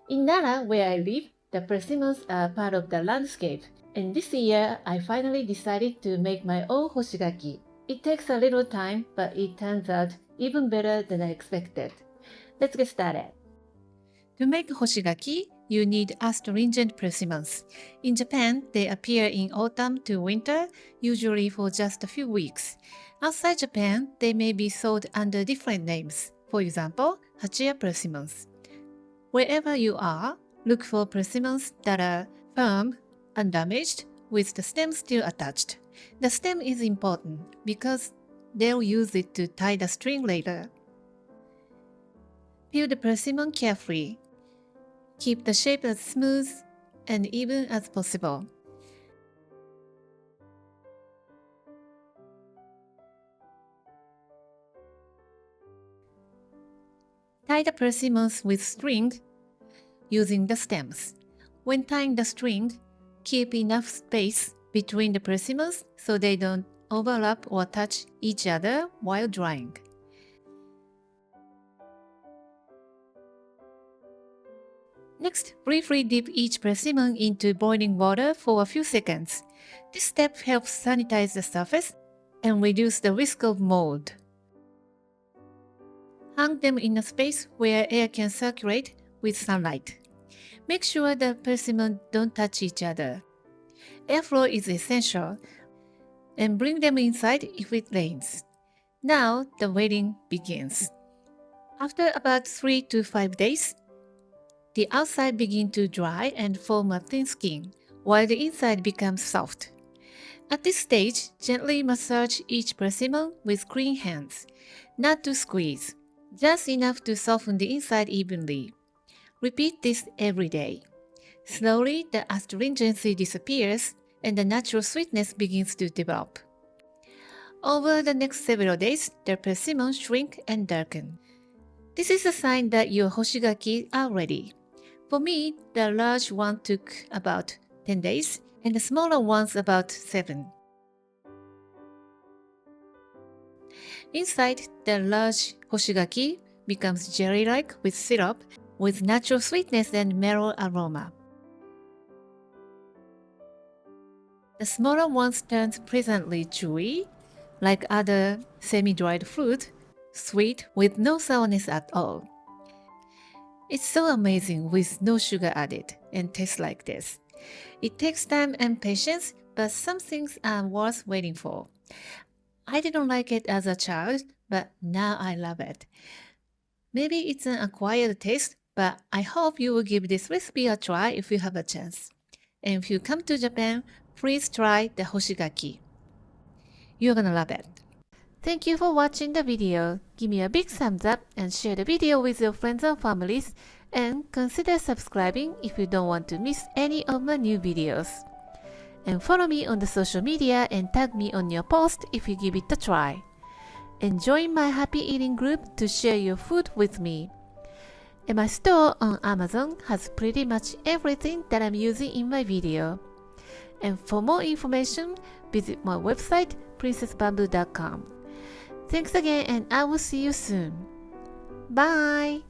In Nara, where I live, the persimmons are part of the landscape, and this year I finally decided to make my own Hoshigaki. It takes a little time, but it turns out even better than I expected. Let's get started. To make Hoshigaki, you need astringent persimmons. In Japan, they appear in autumn to winter, usually for just a few weeks. Outside Japan, they may be sold under different names. For example, Hachiya persimmons. Wherever you are, look for persimmons that are firm, undamaged, with the stem still attached. The stem is important because they'll use it to tie the string later. Peel the persimmon carefully. Keep the shape as smooth and even as possible. Tie the persimmons with string using the stems. When tying the string, keep enough space between the persimmons so they don't overlap or touch each other while drying. Next, briefly dip each persimmon into boiling water for a few seconds. This step helps sanitize the surface and reduce the risk of mold. Hang them in a space where air can circulate with sunlight. Make sure the persimmons don't touch each other. Airflow is essential, and bring them inside if it rains. Now the waiting begins. After about 3 to 5 days, the outside begins to dry and form a thin skin, while the inside becomes soft. At this stage, gently massage each persimmon with clean hands, not to squeeze, just enough to soften the inside evenly. Repeat this every day. Slowly, the astringency disappears and the natural sweetness begins to develop. Over the next several days, the persimmons shrink and darken. This is a sign that your Hoshigaki are ready. For me, the large one took about 10 days and the smaller ones about 7. Inside, the large Hoshigaki becomes jelly-like with syrup with natural sweetness and mellow aroma. The smaller ones turn pleasantly chewy, like other semi-dried fruit, sweet with no sourness at all. It's so amazing with no sugar added and tastes like this. It takes time and patience, but some things are worth waiting for. I didn't like it as a child, but now I love it. Maybe it's an acquired taste, but I hope you will give this recipe a try if you have a chance. And if you come to Japan, please try the Hoshigaki. You're gonna love it. Thank you for watching the video. Give me a big thumbs up and share the video with your friends and families, and consider subscribing if you don't want to miss any of my new videos. And follow me on the social media and tag me on your post if you give it a try. And join my happy eating group to share your food with me. And my store on Amazon has pretty much everything that I'm using in my video. And for more information, visit my website princessbamboo.com. Thanks again, and I will see you soon. Bye!